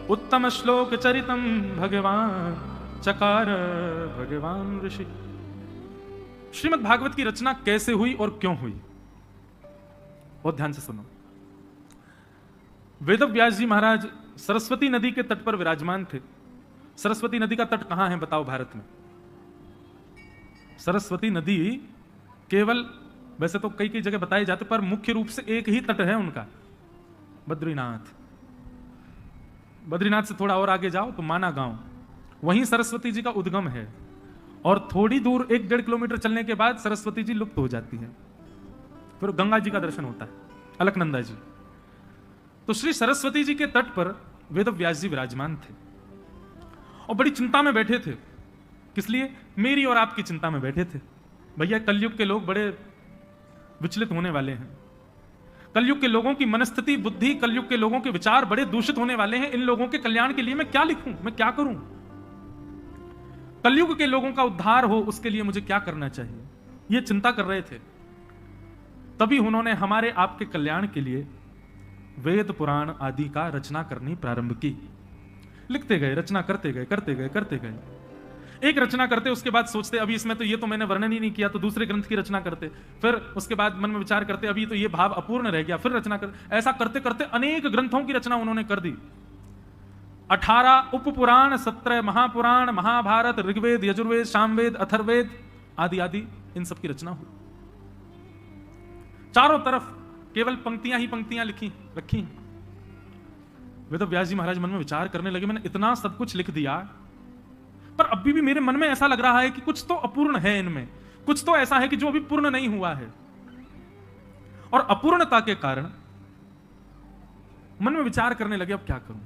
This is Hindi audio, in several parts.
उत्तम श्लोक चरितम भगवान चकार भगवान ऋषि। श्रीमद् भागवत की रचना कैसे हुई और क्यों हुई, बहुत ध्यान से सुनो। वेदव्यास जी महाराज सरस्वती नदी के तट पर विराजमान थे। सरस्वती नदी का तट कहां है बताओ भारत में? सरस्वती नदी केवल, वैसे तो कई कई जगह बताए जाते, पर मुख्य रूप से एक ही तट है उनका, बद्रीनाथ। बद्रीनाथ से थोड़ा और आगे जाओ तो माना गांव, वहीं सरस्वती जी का उद्गम है। और थोड़ी दूर 1-1.5 किलोमीटर चलने के बाद सरस्वती जी लुप्त हो जाती है, फिर गंगा जी का दर्शन होता है, अलकनंदा जी। तो श्री सरस्वती जी के तट पर वेदव्यास जी विराजमान थे और बड़ी चिंता में बैठे थे। किस लिए? मेरी और आपकी चिंता में बैठे थे। भैया कलयुग के लोग बड़े विचलित होने वाले हैं। कलयुग के लोगों की मनस्थिति, बुद्धि, कलयुग के लोगों के विचार बड़े दूषित होने वाले हैं। इन लोगों के कल्याण के लिए मैं क्या लिखूं, मैं क्या करूं? कलयुग के लोगों का उद्धार हो उसके लिए मुझे क्या करना चाहिए, ये चिंता कर रहे थे। तभी उन्होंने हमारे आपके कल्याण के लिए वेद पुराण आदि का रचना करनी प्रारंभ की। लिखते गए, रचना करते गए, करते गए, करते गए। एक रचना करते, उसके बाद सोचते अभी इसमें तो ये तो मैंने वर्णन ही नहीं किया, तो दूसरे ग्रंथ की रचना करते। फिर उसके बाद मन में विचार करते अभी तो ये भाव अपूर्ण रह गया, फिर रचना करते। ऐसा करते करते अनेक ग्रंथों की रचना उन्होंने कर दी। 18 उपपुराण, 17 महापुराण, महाभारत, ऋग्वेद, यजुर्वेद, सामवेद, अथर्ववेद आदि आदि, इन सब की रचना हुई। चारों तरफ केवल पंक्तियां ही पंक्तियां रखी। वेदव्यास जी महाराज मन में विचार करने लगे, मैंने इतना सब कुछ लिख दिया, पर अभी भी मेरे मन में ऐसा लग रहा है कि कुछ तो अपूर्ण है इनमें, कुछ तो ऐसा है कि जो अभी पूर्ण नहीं हुआ है। और अपूर्णता के कारण मन में विचार करने लगे, अब क्या करूं?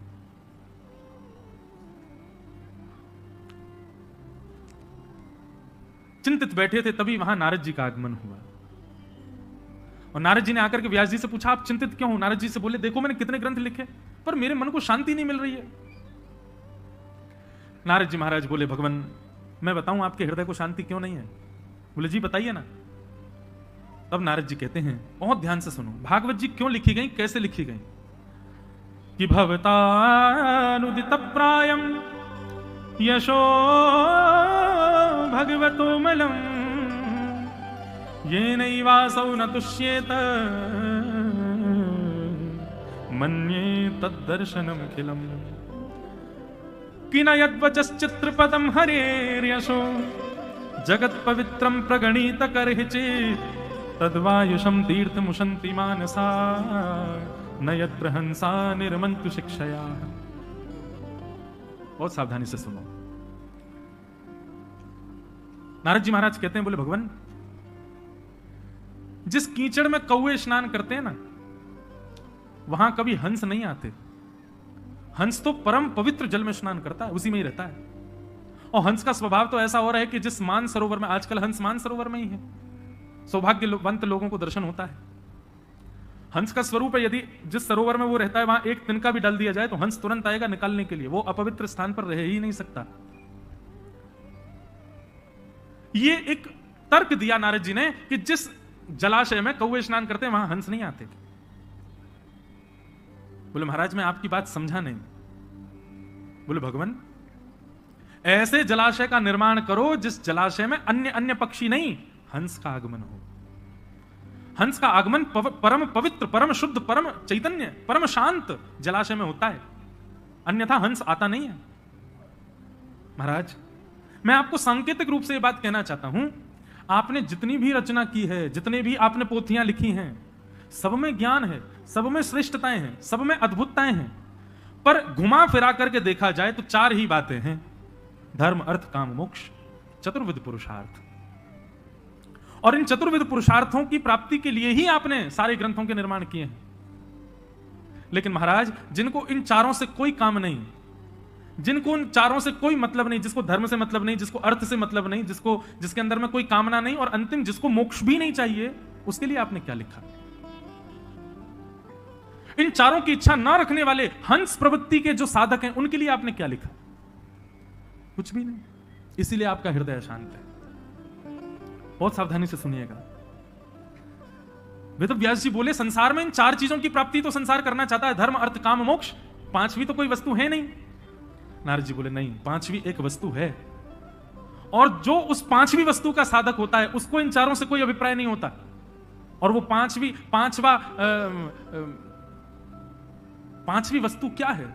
चिंतित बैठे थे, तभी वहां नारद जी का आगमन हुआ। और नारद जी ने आकर के व्यास जी से पूछा, आप चिंतित क्यों हो? नारद जी से बोले, देखो मैंने कितने ग्रंथ लिखे, पर मेरे मन को शांति नहीं मिल रही है। नारद जी महाराज बोले, भगवान मैं बताऊं आपके हृदय को शांति क्यों नहीं है? बोले जी बताइए ना। तब नारद जी कहते हैं, बहुत ध्यान से सुनो, भागवत जी क्यों लिखी गई, कैसे लिखी गई? कि भवतानुदित प्रायम यशो भगवतो मलम ये नैवासौ न तुष्येत मन्ये तद्दर्शनम खिलम कि न यद्वचश्चित्रपदम हरेर्यशो जगत पवित्रम प्रगणित करहिचे तद्वायुषम तीर्थमुशन्ति मानसा न यद्रहंसा निर्मन्तु शिक्षया। बहुत सावधानी से सुनो। नारद जी महाराज कहते हैं, बोले भगवान जिस कीचड़ में कौवे स्नान करते हैं ना, वहां कभी हंस नहीं आते। हंस तो परम पवित्र जल में स्नान करता है, उसी में ही रहता है। और हंस का स्वभाव तो ऐसा हो रहा है कि जिस मान सरोवर में, आजकल हंस मान सरोवर में ही है, सौभाग्यवंत लोगों को दर्शन होता है। हंस का स्वरूप है, यदि जिस सरोवर में वो रहता है वहां एक तिनका भी डाल दिया जाए तो हंस तुरंत आएगा निकालने के लिए, वो अपवित्र स्थान पर रह ही नहीं सकता। ये एक तर्क दिया नारद जी ने कि जिस जलाशय में कौवे स्नान करते हैं वहां हंस नहीं आते। बोले महाराज मैं आपकी बात समझा नहीं। बोले भगवान ऐसे जलाशय का निर्माण करो जिस जलाशय में अन्य अन्य पक्षी नहीं, हंस का आगमन हो। हंस का आगमन परम पवित्र, परम शुद्ध, परम चैतन्य, परम शांत जलाशय में होता है, अन्यथा हंस आता नहीं है। महाराज मैं आपको सांकेतिक रूप से यह बात कहना चाहता हूं, आपने जितनी भी रचना की है, जितने भी आपने पोथियां लिखी हैं, सब में ज्ञान है, सब में श्रेष्ठताएं हैं, सब में अद्भुतताएं हैं, पर घुमा फिरा करके देखा जाए तो 4 ही बातें हैं: धर्म, अर्थ, काम, मोक्ष, चतुर्विध पुरुषार्थ। और इन चतुर्विध पुरुषार्थों की प्राप्ति के लिए ही आपने सारे ग्रंथों के निर्माण किए हैं। लेकिन महाराज जिनको इन चारों से कोई काम नहीं, जिनको उन चारों से कोई मतलब नहीं, जिसको धर्म से मतलब नहीं, जिसको अर्थ से मतलब नहीं, जिसके अंदर में कोई कामना नहीं, और अंतिम जिसको मोक्ष भी नहीं चाहिए, उसके लिए आपने क्या लिखा? इन चारों की इच्छा ना रखने वाले हंस प्रवृत्ति के जो साधक हैं, उनके लिए आपने क्या लिखा? कुछ भी नहीं। इसीलिए आपका हृदय अशांत है। बहुत सावधानी से सुनिएगा। वेदव्यास जी बोले संसार में इन 4 चीजों की प्राप्ति तो संसार करना चाहता है, धर्म, अर्थ, काम, मोक्ष, पांचवी तो कोई वस्तु है नहीं। नारद जी बोले नहीं, पांचवी एक वस्तु है, और जो उस पांचवी वस्तु का साधक होता है उसको इन चारों से कोई अभिप्राय नहीं होता। और वो पांचवी वस्तु क्या है,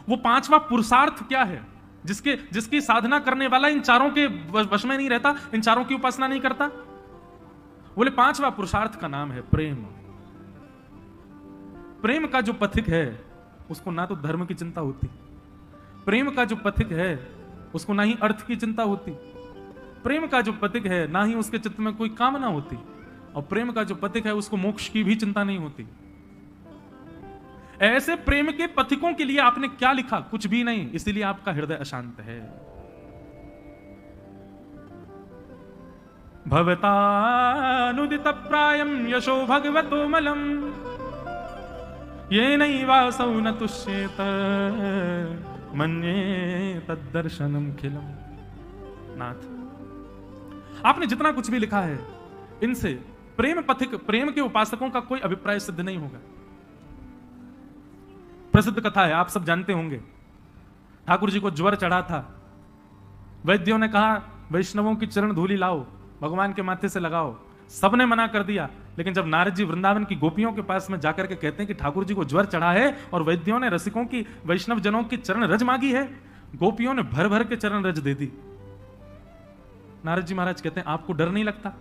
वो पांचवा पुरुषार्थ क्या है, जिसकी साधना करने वाला इन चारों के वश में नहीं रहता, इन चारों की उपासना नहीं करता। बोले पांचवा पुरुषार्थ का नाम है प्रेम। प्रेम का जो पथिक है उसको ना तो धर्म की चिंता होती, प्रेम का जो पथिक है उसको ना ही अर्थ की चिंता होती, प्रेम का जो पथिक है ना ही उसके चित्त में कोई कामना होती, और प्रेम का जो पथिक है उसको मोक्ष की भी चिंता नहीं होती। ऐसे प्रेम के पथिकों के लिए आपने क्या लिखा? कुछ भी नहीं, इसीलिए आपका हृदय अशांत है। भवतानुदित प्रायम यशो भगवतो मलम ये नैवासौ न तुष्येत मन्ये तद्दर्शनम खिलम। नाथ, आपने जितना कुछ भी लिखा है इनसे प्रेम पथिक, प्रेम के उपासकों का कोई अभिप्राय सिद्ध नहीं होगा। प्रसिद्ध कथा है, आप सब जानते होंगे। ठाकुर जी को ज्वर चढ़ा था, वैद्यों ने कहा वैष्णवों की चरण धूलि लाओ, भगवान के माथे से लगाओ। सबने मना कर दिया, लेकिन जब नारद जी वृंदावन की गोपियों के पास में जाकर के कहते हैं कि ठाकुर जी को ज्वर चढ़ा है और वैद्यों ने रसिकों की, वैष्णव जनों की चरण रज मांगी है, गोपियों ने भर भर के चरण रज दे दी। नारद जी महाराज कहते हैं आपको डर नहीं लगता?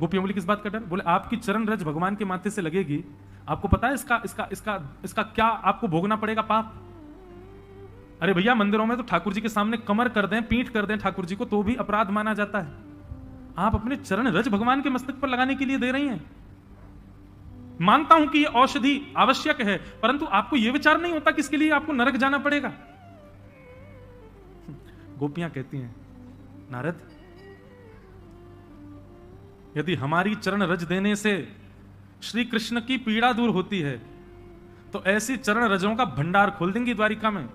गोपियों बोली किस बात का डर? बोले आपकी चरण रज भगवान के माथे से लगेगी, आपको पता है इसका क्या आपको भोगना पड़ेगा पाप? अरे भैया, मंदिरों में तो ठाकुर जी के सामने कमर कर दें, पीठ कर दें ठाकुर जी को तो भी अपराध माना जाता है। आप अपने चरण रज भगवान के मस्तक पर लगाने के लिए दे रही हैं। मानता हूं कि यह औषधि आवश्यक है, परंतु आपको यह विचार नहीं होता कि इसके लिए आपको नरक जाना पड़ेगा। गोपियां कहती हैं नारद, यदि हमारी चरण रज देने से श्री कृष्ण की पीड़ा दूर होती है तो ऐसी चरण रजों का भंडार खोल देंगी द्वारिका में,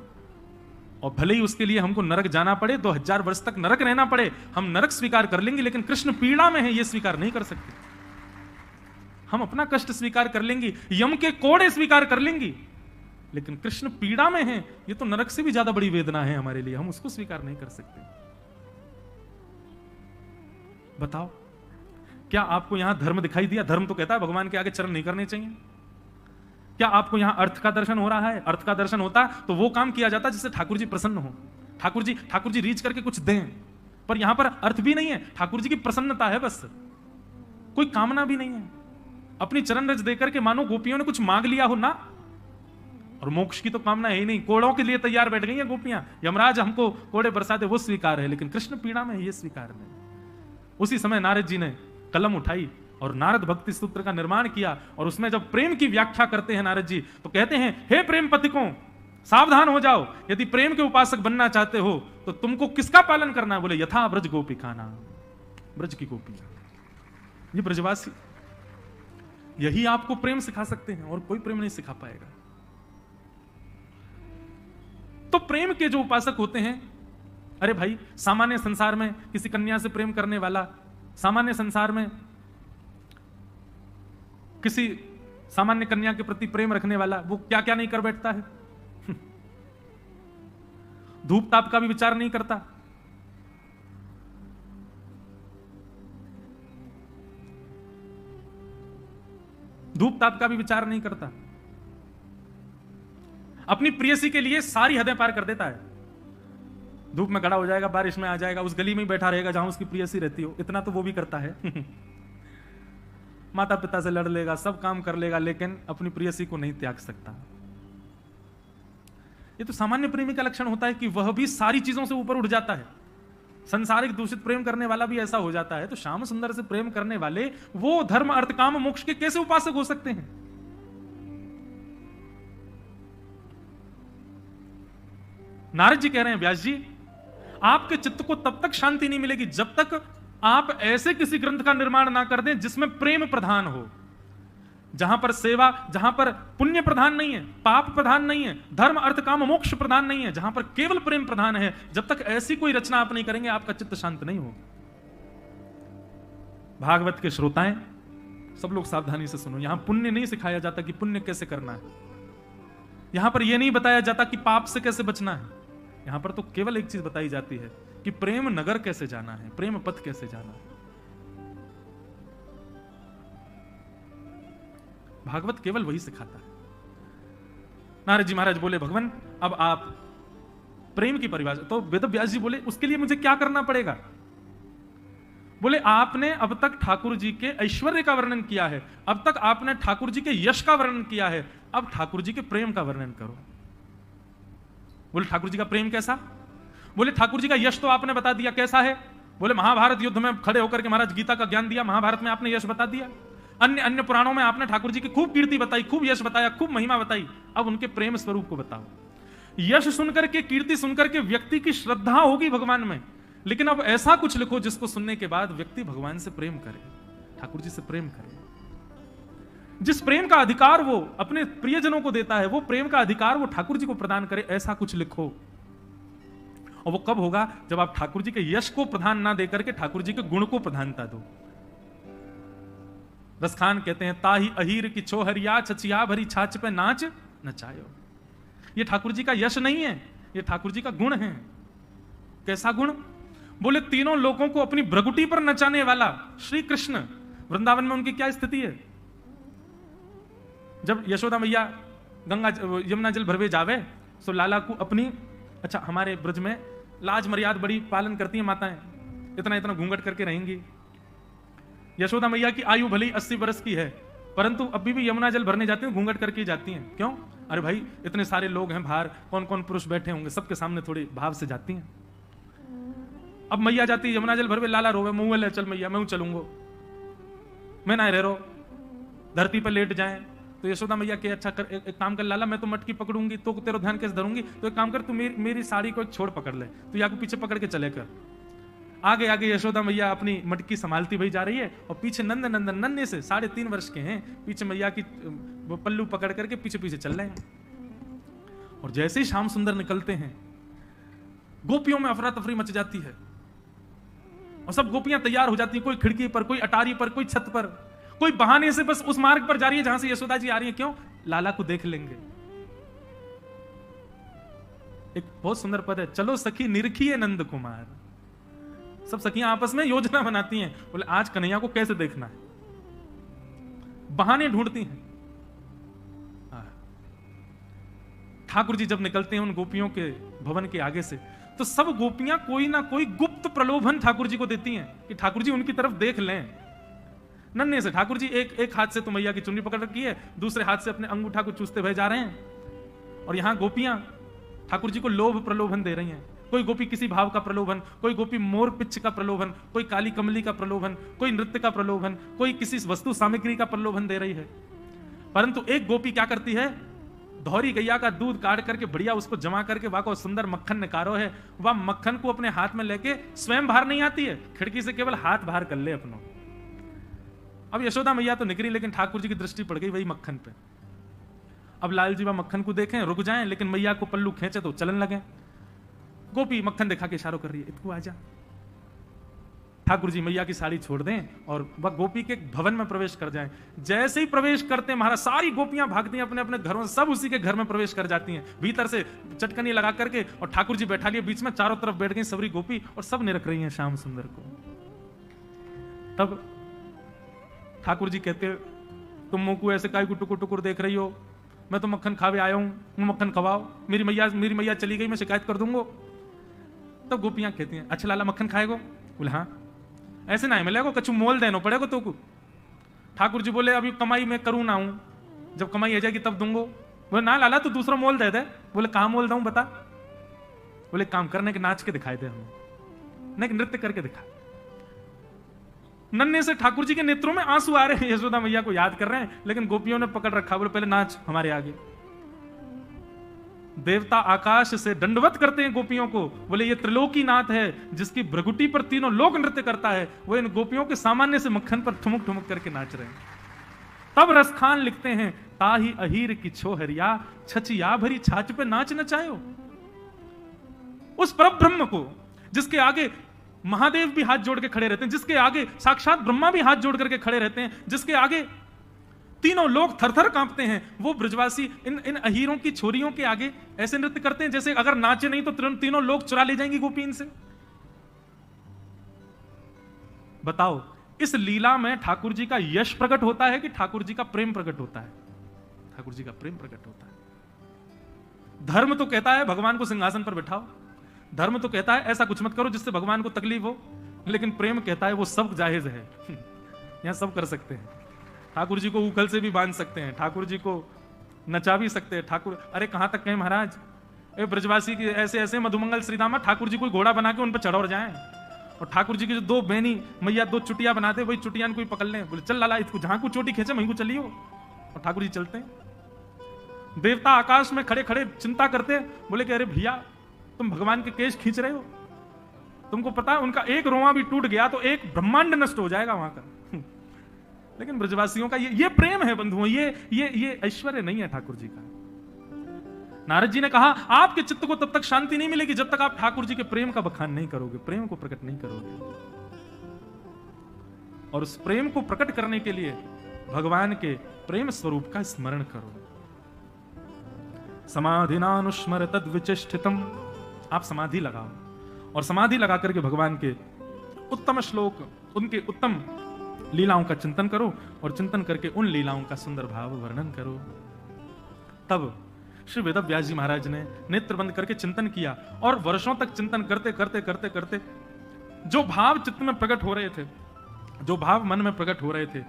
और भले ही उसके लिए हमको नरक जाना पड़े, 2000 वर्ष तक नरक रहना पड़े, हम नरक स्वीकार कर लेंगे, लेकिन कृष्ण पीड़ा में है यह स्वीकार नहीं कर सकते। हम अपना कष्ट स्वीकार कर लेंगे, यम के कोड़े स्वीकार कर लेंगी, लेकिन कृष्ण पीड़ा में है, यह तो नरक से भी ज्यादा बड़ी वेदना है हमारे लिए, हम उसको स्वीकार नहीं कर सकते। बताओ, क्या आपको यहां धर्म दिखाई दिया? धर्म तो कहता है भगवान के आगे चरण नहीं करने चाहिए। क्या आपको यहां अर्थ का दर्शन हो रहा है? अर्थ का दर्शन होता तो वो काम किया जाता जिससे ठाकुर जी प्रसन्न हो, ठाकुर जी रीच करके कुछ दें, पर यहां पर अर्थ भी नहीं है, ठाकुर जी की प्रसन्नता है, बस कोई कामना भी नहीं है। अपनी चरण रज देकर के मानो गोपियों ने कुछ मांग लिया हो ना, और मोक्ष की तो कामना है ही नहीं, कोड़ों के लिए तैयार बैठ गई हैं गोपियां, यमराज हमको कोड़े बरसाते वो स्वीकार है, लेकिन कृष्ण पीड़ा में ये स्वीकार नहीं। उसी समय नारद जी ने कलम उठाई और नारद भक्ति सूत्र का निर्माण किया, और उसमें जब प्रेम की व्याख्या करते हैं नारद जी तो कहते हैं, हे प्रेम पथिकों, सावधान हो जाओ, यदि प्रेम के उपासक बनना चाहते हो तो तुमको किसका पालन करना है? बोले यथा ब्रज गोपी खाना, ब्रज की गोपी, ये ब्रजवासी, यही आपको प्रेम सिखा सकते हैं, और कोई प्रेम नहीं सिखा पाएगा। तो प्रेम के जो उपासक होते हैं, अरे भाई, सामान्य संसार में किसी कन्या से प्रेम करने वाला, सामान्य संसार में किसी सामान्य कन्या के प्रति प्रेम रखने वाला, वो क्या क्या नहीं कर बैठता है। धूप ताप का भी विचार नहीं करता, धूप ताप का भी विचार नहीं करता, अपनी प्रेयसी के लिए सारी हदें पार कर देता है। धूप में खड़ा हो जाएगा, बारिश में आ जाएगा, उस गली में बैठा रहेगा जहां उसकी प्रेयसी रहती हो, इतना तो वो भी करता है। माता पिता से लड़ लेगा, सब काम कर लेगा, लेकिन अपनी प्रेयसी को नहीं त्याग सकता। ये तो सामान्य प्रेमी का लक्षण होता है कि वह भी सारी चीजों से ऊपर उठ जाता है। संसारिक दूषित प्रेम करने वाला भी ऐसा हो जाता है, तो श्याम सुंदर से प्रेम करने वाले वो धर्म अर्थ काम मोक्ष के कैसे उपासक हो सकते हैं? नारद जी कह रहे हैं, व्यास जी, आपके चित्त को तब तक शांति नहीं मिलेगी जब तक आप ऐसे किसी ग्रंथ का निर्माण ना कर दें जिसमें प्रेम प्रधान हो, जहां पर सेवा, जहां पर पुण्य प्रधान नहीं है, पाप प्रधान नहीं है, धर्म अर्थ काम मोक्ष प्रधान नहीं है, जहां पर केवल प्रेम प्रधान है। जब तक ऐसी कोई रचना आप नहीं करेंगे, आपका चित्त शांत नहीं होगा। भागवत के श्रोताएं सब लोग सावधानी से सुनो, यहां पुण्य नहीं सिखाया जाता कि पुण्य कैसे करना है। यहां पर यह नहीं बताया जाता कि पाप से कैसे बचना है, यहां पर तो केवल एक चीज बताई जाती है कि प्रेम नगर कैसे जाना है, प्रेम पथ कैसे जाना है। भागवत केवल वही सिखाता है। नारद जी महाराज बोले, भगवान अब आप प्रेम की परिभाषा, तो वेद व्यास जी बोले उसके लिए मुझे क्या करना पड़ेगा? बोले आपने अब तक ठाकुर जी के ऐश्वर्य का वर्णन किया है, अब तक आपने ठाकुर जी के यश का वर्णन किया है, अब ठाकुर जी के प्रेम का वर्णन करो। बोले ठाकुर जी का प्रेम कैसा? बोले ठाकुर जी का यश तो आपने बता दिया, कैसा है? बोले महाभारत युद्ध में खड़े होकर के महाराज गीता का ज्ञान दिया, महाभारत में आपने यश बता दिया, अन्य अन्य पुराणों में आपने ठाकुर जी की खूब कीर्ति बताई, खूब यश बताया, खूब महिमा बताई, अब उनके प्रेम स्वरूप को बताओ। यश सुनकर के, कीर्ति सुनकर के व्यक्ति की श्रद्धा होगी भगवान में, लेकिन अब ऐसा कुछ लिखो जिसको सुनने के बाद व्यक्ति भगवान से प्रेम करे, ठाकुर जी से प्रेम करे। जिस प्रेम का अधिकार वो अपने प्रियजनों को देता है, वो प्रेम का अधिकार वो ठाकुर जी को प्रदान करे, ऐसा कुछ लिखो। और वो कब होगा? जब आप ठाकुर जी के यश को प्रधान ना देकर के ठाकुर जी के गुण को प्रधानता दो। रसखान कहते हैं, ताही अहीर की छोहरिया छचिया भरी छाछ पे नाच नचायो। ये ठाकुर जी का यश नहीं है, ये ठाकुर जी का गुण है। कैसा गुण? बोले तीनों लोगों को अपनी भ्रगुटी पर नचाने वाला श्री कृष्ण। वृंदावन में उनकी क्या स्थिति है? जब यशोदा मैया गंगा यमुना जल भरवे जावे तो लाला को अपनी, अच्छा हमारे ब्रज में लाज मर्यादा बड़ी पालन करती हैं माताएं, इतना इतना घूंघट करके रहेंगी। यशोदा मैया की आयु भली 80 वर्ष की है, परंतु अभी भी यमुना जल भरने जाती हैं घूंघट करके जाती हैं। क्यों? अरे भाई इतने सारे लोग हैं बाहर, कौन कौन पुरुष बैठे होंगे, सबके सामने थोड़ी भाव से जाती हैं। अब मैया जाती है यमुना जल भरवे, लाला रोवे, मुंह ले चल मैया मैं चलूंगा, मैं ना रह रो, धरती पर लेट जाए। तो यशोदा मैया के अच्छा कर, एक काम कर लाला, मैं तो मटकी पकड़ूंगी तो तेरा ध्यान कैसे धरूंगी, तो एक काम कर तू मेरी साड़ी को एक छोड़ पकड़ ले, तो या को पीछे पकड़ के चले कर। आगे आगे यशोदा मैया अपनी मटकी संभालती भाई जा रही है, और पीछे नंद नंदन नन्हे से 3.5 वर्ष के हैं, पीछे मैया की वो पल्लू पकड़ करके पीछे पीछे चल रहे हैं। और जैसे ही श्याम सुंदर निकलते हैं, गोपियों में अफरा तफरी मच जाती है, और सब गोपियां तैयार हो जाती हैं, कोई खिड़की पर, कोई अटारी पर, कोई छत पर, कोई बहाने से बस उस मार्ग पर जा रही है जहां से यशोदा जी आ रही है। क्यों? लाला को देख लेंगे। एक बहुत सुंदर पद है, चलो सखी निरखिए नंद कुमार। सब सखियां आपस में योजना बनाती हैं, बोले आज कन्हैया को कैसे देखना है, बहाने ढूंढती हैं। ठाकुर जी जब निकलते हैं उन गोपियों के भवन के आगे से, तो सब गोपियां कोई ना कोई गुप्त प्रलोभन ठाकुर जी को देती हैं कि ठाकुर जी उनकी तरफ देख लें। नन्हे से ठाकुर जी एक हाथ से तो मैया की चुन्नी पकड़ रखी है, दूसरे हाथ से अपने अंगूठा को चूसते हुए जा रहे हैं, और यहां गोपियां ठाकुर जी को लोभ प्रलोभन दे रही हैं। कोई गोपी किसी भाव का प्रलोभन, कोई गोपी मोर पिच्छ का प्रलोभन, कोई काली कमली का प्रलोभन, कोई नृत्य का प्रलोभन, कोई किसी वस्तु सामग्री का प्रलोभन दे रही है। परंतु एक गोपी क्या करती है? धौरी गैया का दूध काट करके बढ़िया उसको जमा करके वहां को सुंदर मक्खन निकारो है, वह मक्खन को अपने हाथ में लेके स्वयं बाहर नहीं आती है, खिड़की से केवल हाथ बाहर कर ले अपनों। अब यशोदा मैया तो निकली, लेकिन ठाकुर जी की दृष्टि पड़ गई वही मक्खन पे। अब लाल जी वह मक्खन को देखें, रुक जाएं, लेकिन मैया को पल्लू खींचे तो चलन लगे। गोपी मक्खन दिखा के इशारों कर रही है, इतको आजा। ठाकुर जी मैया की साड़ी छोड़ दें और वह गोपी के भवन में प्रवेश कर जाएं। जैसे ही प्रवेश करते हैं महाराज, सारी गोपियां भागती हैं अपने अपने घरों, सब उसी के घर में प्रवेश कर जाती हैं, भीतर से चटकनी लगा करके, और ठाकुर जी बैठा लिए बीच में, चारों तरफ बैठ गई सबरी गोपी, और सब निरख रही हैं श्याम सुंदर को। तब ठाकुर जी कहते, तुम मुंह को ऐसे काय को टुकुर टुकुर देख रही हो, मैं तो मक्खन खावे आया हूं, मक्खन खवाओ, मेरी मैया चली गई, मैं शिकायत कर दूंगा। तब गोपियां कहती हैं, अच्छा लाला मक्खन खाएगो? बोले हाँ। ऐसे ना मिलेगा, कछु मोल देना पड़ेगा तो को। ठाकुर जी बोले अभी कमाई मैं करूं ना हूं, जब कमाई आ जाएगी तब दूंगो। बोले ना लाला तू दूसरा मोल दे दे। बोले कहां मोल दूं बता? बोले काम करने के नाच के दिखाई दे हमें, नहीं नृत्य करके दिखा। नन्हे से ठाकुर जी के नेत्रों में आंसू आ रहे हैं, यशोदा मैया को याद कर रहे हैं, लेकिन गोपियों ने पकड़ रखा, बोले पहले नाच हमारे आगे। देवता आकाश से दंडवत करते हैं गोपियों को, बोले ये त्रिलोकी नाथ है जिसकी भ्रगुटी पर तीनों लोक नृत्य करता है, वो इन गोपियों के सामान्य से मक्खन पर ठुमक ठुमक करके नाच रहे हैं। तब रसखान लिखते हैं, ताही अहीर की छोहरिया छचिया भरी छाछ पे नाच नचायो। उस परब्रह्म को जिसके आगे महादेव भी हाथ जोड़ के खड़े रहते हैं, जिसके आगे साक्षात ब्रह्मा भी हाथ जोड़ करके खड़े रहते हैं, जिसके आगे तीनों लोग थरथर कांपते हैं। वो ब्रजवासी इन अहीरों की छोरियों के आगे ऐसे नृत्य करते हैं जैसे अगर नाचे नहीं तो तीनों लोग चुरा ले जाएंगी गोपी इनसे। बताओ, इस लीला में ठाकुर जी का यश प्रकट होता है कि ठाकुर जी का प्रेम प्रकट होता है? ठाकुर जी का प्रेम प्रकट होता है। धर्म तो कहता है भगवान को सिंहासन पर बिठाओ, धर्म तो कहता है ऐसा कुछ मत करो जिससे भगवान को तकलीफ हो, लेकिन प्रेम कहता है वो सब जायज है। यहां सब कर सकते हैं। ठाकुर जी को उखल से भी बांध सकते हैं, ठाकुर जी को नचा भी सकते हैं। ठाकुर, अरे कहां तक कहें महाराज, ब्रजवासी की ऐसे ऐसे मधुमंगल श्रीदामा ठाकुर जी कोई घोड़ा बना के उन पर चढ़ जाए, और ठाकुर जी की जो दो बहनी मैया दो चुटिया बनाते, वही चुटियान कोई पकड़ लें, बोले चल लाला इसको जहां को चोटी खींचे वहीं को चलियो, और ठाकुर जी चलते हैं। देवता आकाश में खड़े खड़े चिंता करते, बोले कि अरे भैया तुम भगवान के केश खींच रहे हो, तुमको पता है उनका एक रोआ भी टूट गया तो एक ब्रह्मांड नष्ट हो जाएगा वहां का। लेकिन ब्रजवासियों का ये प्रेम है बंधुओं, ये ऐश्वर्य नहीं है ठाकुर जी का। नारद जी ने कहा आपके चित्त को तब तक शांति नहीं मिलेगी जब तक आप ठाकुर जी के प्रेम का बखान नहीं करोगे, प्रेम को प्रकट नहीं करोगे। और उस प्रेम को प्रकट करने के लिए भगवान के प्रेम स्वरूप का स्मरण करो। समाधिनानुस्मर तद विचेष्टितम, आप समाधि लगाओ और समाधि लगा करके भगवान के उत्तम श्लोक, उनके उत्तम लीलाओं का चिंतन करो, और चिंतन करके उन लीलाओं का सुंदर भाव वर्णन करो। तब श्री वेदव्यास जी महाराज ने नेत्र बंद करके चिंतन किया, और वर्षों तक चिंतन करते करते करते करते जो भाव चित्त में प्रकट हो रहे थे, जो भाव मन में प्रकट हो रहे थे,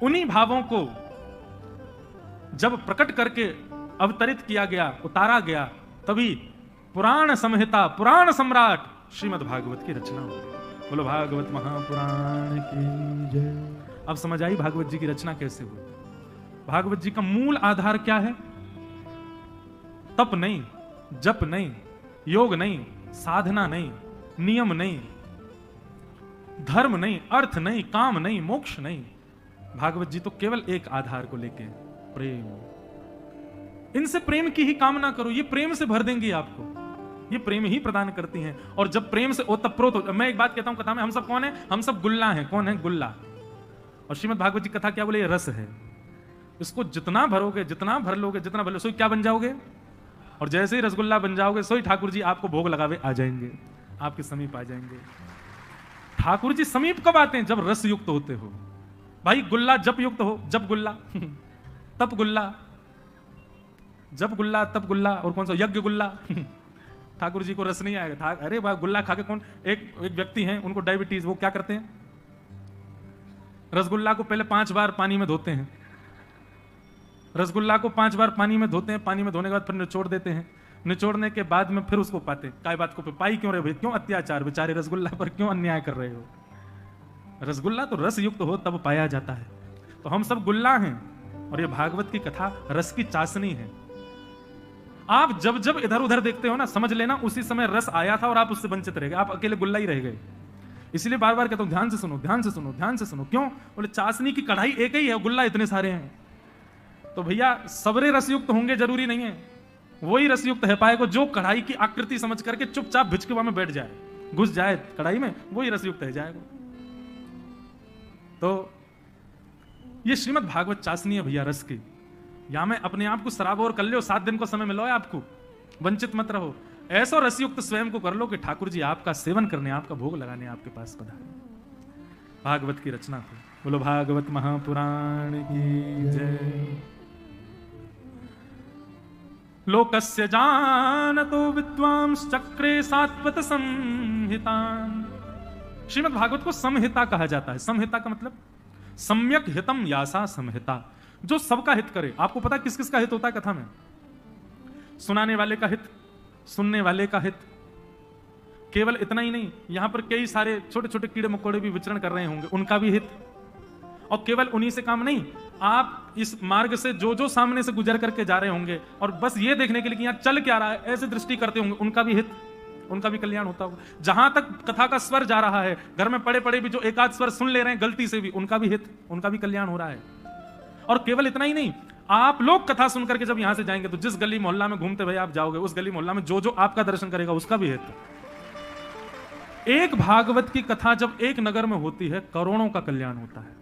उन्हीं भावों को जब प्रकट करके अवतरित किया गया, उतारा गया, तभी पुराण संहिता, पुराण सम्राट श्रीमद् भागवत की रचना हो गई। बोलो भागवत महापुराण की जय। अब समझ आई भागवत जी की रचना कैसे हुई। भागवत जी का मूल आधार क्या है? तप नहीं, जप नहीं, योग नहीं, साधना नहीं, नियम नहीं, धर्म नहीं, अर्थ नहीं, काम नहीं, मोक्ष नहीं। भागवत जी तो केवल एक आधार को लेके, प्रेम। इनसे प्रेम की ही कामना करो, ये प्रेम से भर देंगी आपको, ये प्रेम ही प्रदान करती हैं। और जब प्रेम से ओतप्रोत हो, मैं एक बात कहता हूं कथा में, हम सब कौन है? हम सब गुल्ला हैं। कौन है? गुल्ला। और श्रीमद् भागवत जी कथा क्या बोले? ये रस है। इसको जितना भरोगे, जितना भर लोगे, जितना भर लो, सोई क्या बन जाओगे? और जैसे ही रसगुल्ला बन जाओगे, सोई ठाकुर जी आपको भोग लगावे आ जाएंगे, आपके समीप आ जाएंगे। ठाकुर जी समीप कब आते हैं? जब रस युक्त होते हो। भाई गुल्ला जब युक्त हो, जब गुल्ला तब गुल्ला, जब गुल्ला तब गुल्ला, और कौन सा? यज्ञ गुल्ला। ठाकुर जी को रस नहीं आएगा। अरे वाह, गुल्ला खा के कौन? एक व्यक्ति हैं, उनको डायबिटीज, वो क्या करते हैं? रसगुल्ला को पहले 5 बार पानी में धोते हैं, रसगुल्ला को 5 बार पानी में धोते हैं, पानी में धोने के बाद फिर निचोड़ देते हैं, निचोड़ने के बाद में फिर उसको पाते। काय बात को पाई क्यों रहे भाई? क्यों अत्याचार? बेचारे रसगुल्ला पर क्यों अन्याय कर रहे हो? रसगुल्ला तो रस युक्त हो तब पाया जाता है। तो हम सब गुल्ला हैं, और ये भागवत की कथा रस की चाशनी है। आप जब जब इधर उधर देखते हो ना, समझ लेना उसी समय रस आया था और आप उससे वंचित रह गए, आप अकेले गुल्ला ही रह गए। इसलिए बार बार कहता हूं ध्यान से सुनो, ध्यान से सुनो, ध्यान से सुनो। क्यों? बोले चाशनी की कढ़ाई एक ही है, गुल्ला इतने सारे हैं। तो भैया सबरे रसयुक्त होंगे जरूरी नहीं है, वही रसयुक्त है पाएगा जो कढ़ाई की आकृति समझ करके चुपचाप भिचके वहां में बैठ जाए, घुस जाए कढ़ाई में, वही रसयुक्त है जाएगा। तो ये श्रीमद् भागवत चाशनी है भैया रस की। या मैं अपने आप को शराब और कर लो, 7 दिन को समय मिलो है आपको, वंचित मत रहो। ऐसा रसयुक्त स्वयं को कर लो कि ठाकुर जी आपका सेवन करने, आपका भोग लगाने आपके पास पधारे। भागवत की रचना को बोलो भागवत महापुराण की जय। लोकस्य जानतो विद्वांस चक्रे सात्वत संहितान। श्रीमद् भागवत को संहिता कहा जाता है। संहिता का मतलब सम्यक हितम यासा संहिता, जो सबका हित करे। आपको पता किस किस का हित होता है कथा में? सुनाने वाले का हित, सुनने वाले का हित। केवल इतना ही नहीं, यहां पर कई सारे छोटे छोटे कीड़े मकोड़े भी विचरण कर रहे होंगे, उनका भी हित। और केवल उन्हीं से काम नहीं, आप इस मार्ग से जो जो सामने से गुजर करके जा रहे होंगे और बस ये देखने के लिए कि यहां चल क्या रहा है, ऐसे दृष्टि करते होंगे, उनका भी हित, उनका भी कल्याण होता होगा। जहां तक कथा का स्वर जा रहा है, घर में पड़े पड़े भी जो एकाध स्वर सुन ले रहे हैं गलती से भी, उनका भी हित, उनका भी कल्याण हो रहा है। और केवल इतना ही नहीं, आप लोग कथा सुनकर के जब यहां से जाएंगे तो जिस गली मोहल्ला में घूमते हुए आप जाओगे, उस गली मोहल्ला में जो जो आपका दर्शन करेगा उसका भी हित। एक भागवत की कथा जब एक नगर में होती है, करोड़ों का कल्याण होता है,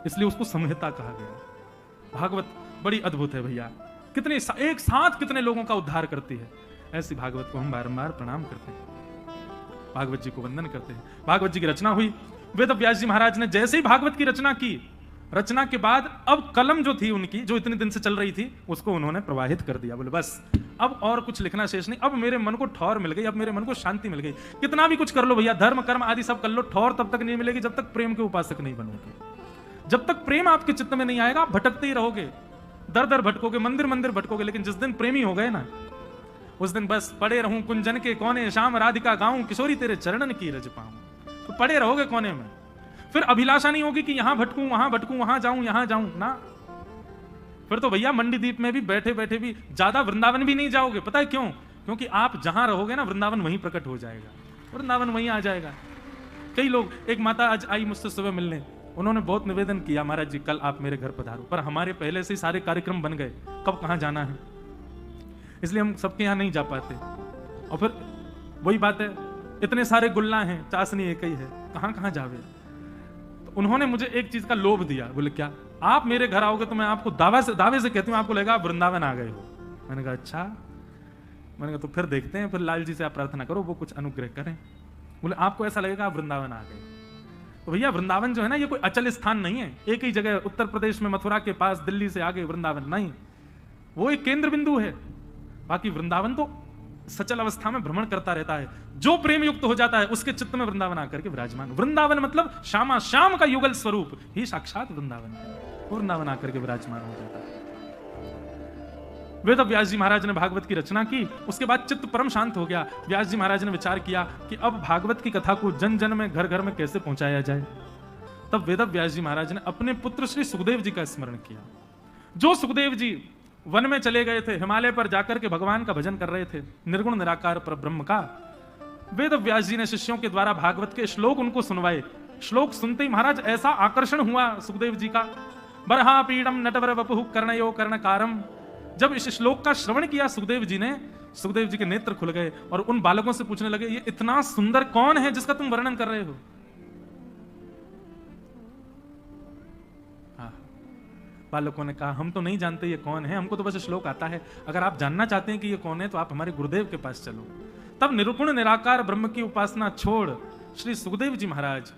इसलिए उसको संहिता कहा गया। भागवत बड़ी अद्भुत है भैया, कितने एक साथ कितने लोगों का उद्धार करती है। ऐसी भागवत को हम बारंबार प्रणाम करते हैं, भागवत जी को वंदन करते हैं। भागवत जी की रचना हुई, वेद व्यास जी महाराज ने जैसे ही भागवत की रचना की, रचना के बाद अब कलम जो थी उनकी, जो इतने दिन से चल रही थी, उसको उन्होंने प्रवाहित कर दिया। बोले बस अब और कुछ लिखना शेष नहीं, अब मेरे मन को ठौर मिल गई, अब मेरे मन को शांति मिल गई। कितना भी कुछ कर लो भैया, धर्म कर्म आदि सब कर लो, ठौर तब तक नहीं मिलेगी जब तक प्रेम के उपासक नहीं बनोगे। जब तक प्रेम आपके चित्त में नहीं आएगा, आप भटकते ही रहोगे, दर दर भटकोगे, मंदिर मंदिर भटकोगे। लेकिन जिस दिन प्रेमी हो गए ना, उस दिन बस पड़े रहूं कुंजन के कोने, शाम राधिका गाऊं, किशोरी तेरे चरणन की रज पाऊं। तो पड़े रहोगे कोने में, फिर अभिलाषा नहीं होगी कि यहां भटकूं, वहां जाऊं, यहां जाऊं ना। फिर तो भैया मंडी द्वीप में भी बैठे बैठे भी ज्यादा वृंदावन भी नहीं जाओगे। पता है क्यों? क्योंकि आप जहां रहोगे ना, वृंदावन वहीं प्रकट हो जाएगा, वृंदावन वहीं आ जाएगा। कई लोग, एक माता आज आई मुझसे सुबह मिलने, उन्होंने बहुत निवेदन किया, महाराज जी कल आप मेरे घर पधारो, पर हमारे पहले से ही सारे कार्यक्रम बन गए, कब कहां जाना है, इसलिए हम सबके यहां नहीं जा पाते। और फिर वही बात है, इतने सारे गुल्ला हैं, चाशनी एक ही है, कहां कहां जावे। तो उन्होंने मुझे एक चीज का लोभ दिया, बोले क्या आप मेरे घर आओगे तो मैं आपको दावे से कहती हूँ, आपको लगेगा आप वृंदावन आ गए हो। मैंने कहा अच्छा। मैंने कहा तो फिर देखते हैं, फिर लाल जी से आप प्रार्थना करो वो कुछ अनुग्रह करें। बोले आपको ऐसा लगेगा आप वृंदावन आ गए। तो भैया वृंदावन जो है ना, ये कोई अचल स्थान नहीं है, एक ही जगह उत्तर प्रदेश में मथुरा के पास, दिल्ली से आगे वृंदावन नहीं, वो एक केंद्र बिंदु है। बाकी वृंदावन तो सचल अवस्था में भ्रमण करता रहता है। जो प्रेम युक्त हो जाता है उसके चित्त में वृंदावन आकर के विराजमान। वृंदावन मतलब श्यामा श्याम का युगल स्वरूप ही साक्षात वृंदावन है, वृंदावन आकर के विराजमान हो जाता है। वेद व्यास जी महाराज ने भागवत की रचना की, उसके बाद चित्त परम शांत हो गया। व्यास जी महाराज ने विचार किया कि अब भागवत की कथा को जन जन में, घर घर में कैसे पहुंचाया जाए। तब वेद व्यास जी महाराज ने अपने पुत्र श्री सुखदेव जी का स्मरण किया। जो सुखदेव जी वन में चले गए थे, हिमालय पर जाकर के भगवान का भजन कर रहे थे, निर्गुण निराकार पर ब्रह्म का। वेद व्यास जी ने शिष्यों के द्वारा भागवत के श्लोक उनको सुनवाए। श्लोक सुनते ही महाराज ऐसा आकर्षण हुआ सुखदेव जी का, बरहा पीड़म नटवर वपुः कर्णयो कर्णकारम। जब इस श्लोक का श्रवण किया सुखदेव जी ने, सुखदेव जी के नेत्र खुल गए और उन बालकों से पूछने लगे, ये इतना सुंदर कौन है जिसका तुम वर्णन कर रहे हो? बालकों ने कहा हम तो नहीं जानते ये कौन है, हमको तो बस श्लोक आता है। अगर आप जानना चाहते हैं कि ये कौन है तो आप हमारे गुरुदेव के पास चलो। तब निर्गुण निराकार ब्रह्म की उपासना छोड़ श्री सुखदेव जी महाराज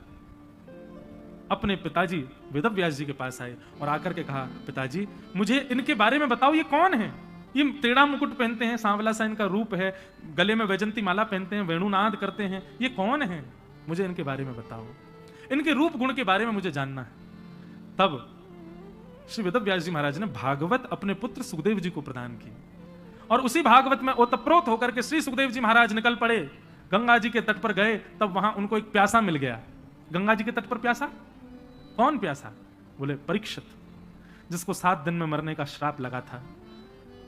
अपने पिताजी वेदव्यास जी के पास आए और आकर के कहा, पिताजी मुझे इनके बारे में बताओ, ये कौन है? ये टेढ़ा मुकुट पहनते हैं, सांवला सा इनका रूप है, गले में वैजंती माला पहनते हैं, वेणुनाद करते हैं, ये कौन है? मुझे इनके बारे में बताओ, इनके रूप गुण के बारे में मुझे जानना है। तब श्री वेदव्यास जी महाराज ने भागवत अपने पुत्र सुखदेव जी को प्रदान की और उसी भागवत में ओतप्रोत होकर के श्री सुखदेव जी महाराज निकल पड़े, गंगा जी के तट पर गए। तब वहां उनको एक प्यासा मिल गया। गंगा जी के तट पर प्यासा, कौन प्यासा? बोले परीक्षित, जिसको 7 दिन में मरने का श्राप लगा था।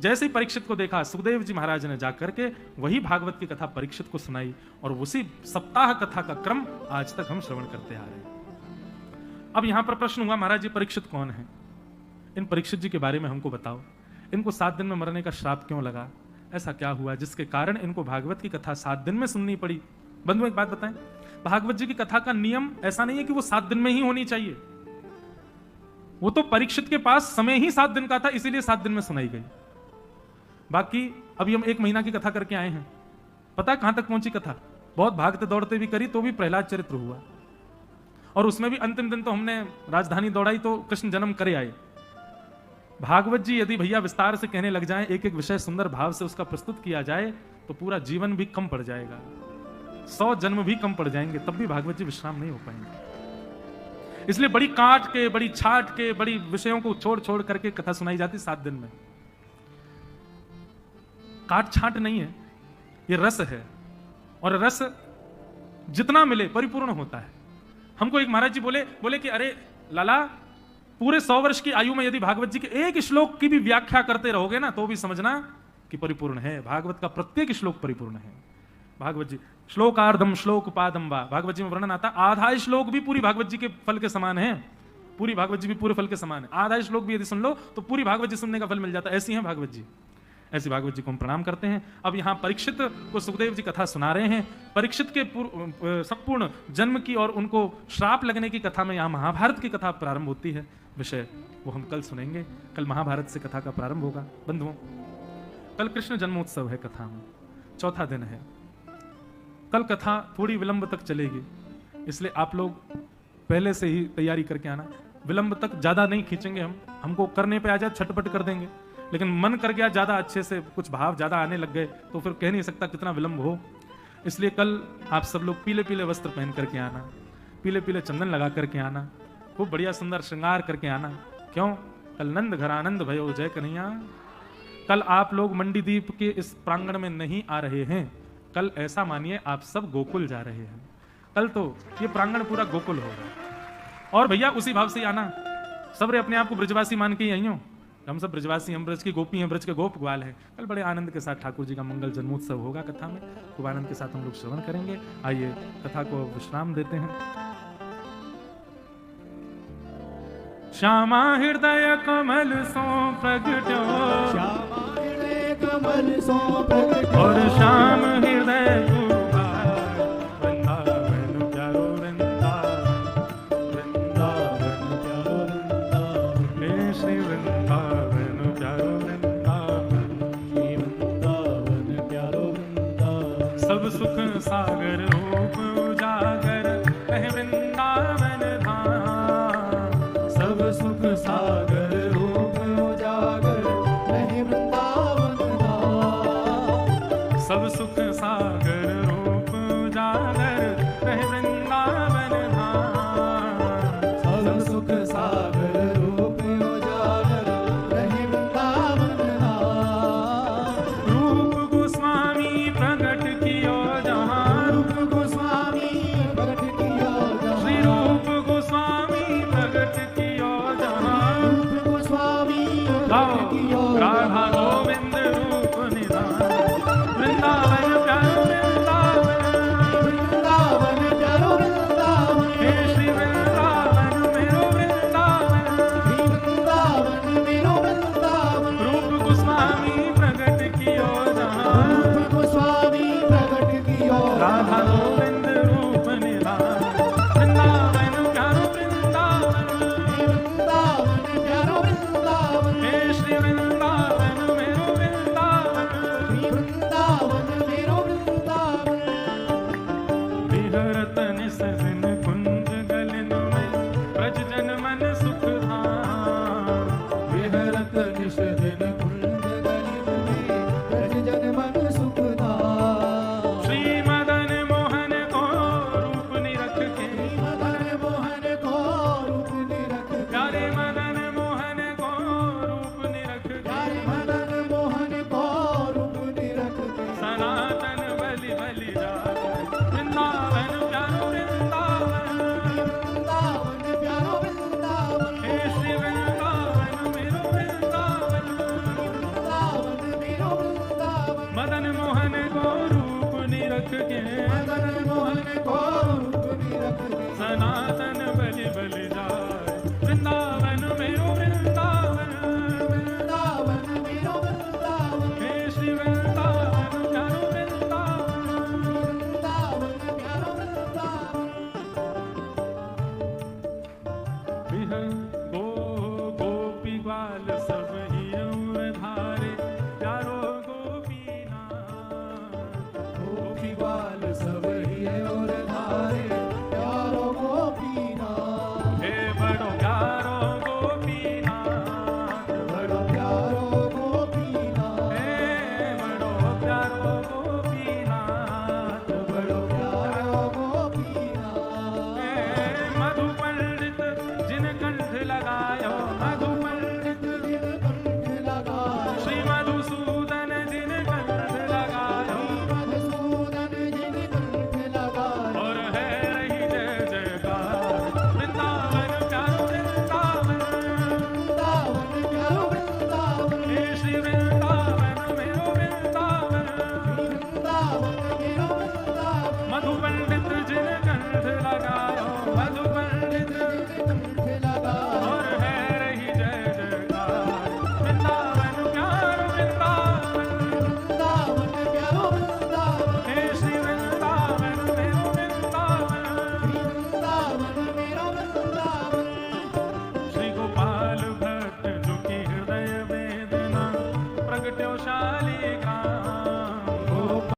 जैसे ही परीक्षित को देखा, सुखदेव जी महाराज ने जाकर के वही भागवत की कथा परीक्षित को सुनाई और उसी सप्ताह कथा का क्रम आज तक हम श्रवण करते आ रहे हैं। अब यहां पर प्रश्न हुआ, महाराज जी परीक्षित कौन है? इन परीक्षित जी के बारे में हमको बताओ। इनको 7 दिन में मरने का श्राप क्यों लगा? ऐसा क्या हुआ जिसके कारण इनको भागवत की कथा 7 दिन में सुननी पड़ी? बंधु एक बात बताएं, भागवत जी की कथा का नियम ऐसा नहीं है कि वो 7 दिन में ही होनी चाहिए। वो तो परीक्षित के पास समय ही 7 दिन का था, इसीलिए 7 दिन में सुनाई गई। बाकी अभी हम 1 महीना की कथा करके आए हैं। पता है कहां तक पहुंची कथा? बहुत भागते दौड़ते भी करी तो भी प्रहलाद चरित्र हुआ, और उसमें भी अंतिम दिन तो हमने राजधानी दौड़ाई तो कृष्ण जन्म करे आए। भागवत जी यदि भैया विस्तार से कहने लग जाएं, एक एक विषय सुंदर भाव से उसका प्रस्तुत किया जाए तो पूरा जीवन भी कम पड़ जाएगा, 100 जन्म भी कम पड़ जाएंगे, तब भी भागवत जी विश्राम नहीं हो पाएंगे। इसलिए बड़ी काट के, बड़ी छाट के, बड़ी विषयों को छोड़ छोड़ करके कथा सुनाई जाती 7 दिन में। काट छाट नहीं है, ये रस है, और रस जितना मिले परिपूर्ण होता है। हमको एक महाराज जी बोले कि अरे लाला, पूरे 100 वर्ष की आयु में यदि भागवत जी के एक श्लोक की भी व्याख्या करते रहोगे ना तो भी समझना कि परिपूर्ण है। भागवत का प्रत्येक श्लोक परिपूर्ण है। भागवत जी श्लोकार्धम श्लोक पादम वा, भागवत जी में वर्णन आता, आधा श्लोक भी पूरी भागवत जी के फल के समान है। पूरी भागवत जी भी पूरे फल के समान है। आधा श्लोक भी यदि सुन लो तो पूरी भागवत जी सुनने का फल मिल जाता है। ऐसी है भागवत जी, ऐसी भागवत जी को हम प्रणाम करते हैं। अब यहाँ परीक्षित को सुखदेव जी कथा सुना रहे हैं। परीक्षित के संपूर्ण जन्म की और उनको श्राप लगने की कथा में यहाँ महाभारत की कथा प्रारंभ होती है। विषय वो हम कल सुनेंगे। कल महाभारत से कथा का प्रारंभ होगा। बंधुओं, कल कृष्ण जन्मोत्सव है, कथा में चौथा दिन है। कल कथा थोड़ी विलंब तक चलेगी, इसलिए आप लोग पहले से ही तैयारी करके आना। विलंब तक ज्यादा नहीं खींचेंगे, हमको करने पे आ जाए छटपट कर देंगे, लेकिन मन कर गया ज्यादा अच्छे से, कुछ भाव ज्यादा आने लग गए तो फिर कह नहीं सकता कितना विलंब हो। इसलिए कल आप सब लोग पीले पीले वस्त्र पहन करके आना, पीले पीले चंदन लगा करके आना, खूब बढ़िया सुंदर श्रृंगार करके आना। क्यों? कल नंद घर आनंद भयो जय कन्हैया। कल आप लोग मंडीदीप के इस प्रांगण में नहीं आ रहे हैं, कल ऐसा मानिए आप सब गोकुल जा रहे हैं। कल तो ये प्रांगण पूरा गोकुल होगा। और भैया उसी भाव से आना, सब रे अपने आप को ब्रजवासी मान के ही आई हो। हम सब ब्रजवासी, हम ब्रज की गोपी हैं, ब्रज के गोप ग्वाल हैं। कल बड़े आनंद के साथ ठाकुर जी का मंगल जन्मोत्सव होगा। कथा में खूब आनंद के साथ हम लोग श्रवण करेंगे। आइए कथा को विश्राम देते हैं। श्यामा हृदय कमल सो प्रगट्यो, श्यामा हृदय कमल सो प्रगट्यो, और श्याम हृदय सुख सागर रूप उजागर कह वृंदावन धाम। सब सुख सागर रूप उजागर कह वृंदावन धाम। सब सुख सागर रूप उजागर कह वृंदावन धाम। सब सुख सागर रूप उजागर कह वृंदावन धाम। रूप गोस्वामी प्रगट कियो जहाँ, रूप गोस्वामी प्रगट कियो जहाँ, श्री रूप गोस्वामी प्रगट कियो जहाँ। रूप गोस्वामी प्रगट कियो राधा जहाँ। गोविंद रूप निधान, वृंदावन प्यारो वृंदावन, वृंदावन प्यारो वृंदावन, हे श्री वृंदावन मेरो वृंदावन। श्री वृंदावन मेरो वृंदावन। रूप गोस्वामी प्रगट कियो जहाँ, रूप गोस्वामी प्रगट कियो राधा गोविंद रूप निधान, वृंदावन प्यारो वृंदावन, वृंदावन प्यारो वृंदावन, हे श्री वृंदावन मेरो वृंदावन। श्री वृंदावन मेरो वृंदावन। विहरत निस दिन कुंज गलिन में, ब्रज जन मन सुख धाम। विहरत निश दिन कुंज गलिन में, ब्रज जन मन सुख धाम। श्री मदन मोहन को रूप निरख के, मदन मोहन को रूप निरख के, प्यारे मदन मोहन को रूप निरख के, प्यारे मदन मोहन को रूप निरख के, सनातन बलि बलि जात, वृंदावन प्यारो वृंदावन, वृंदावन प्यारो वृंदावन, हे श्री वृंदावन मेरो वृंदावन। वृंदावन मेरो वृंदावन। मदन मोहन को रूप निरख के, मदन मोहन को रूप निरख के, सनातन बलि बलि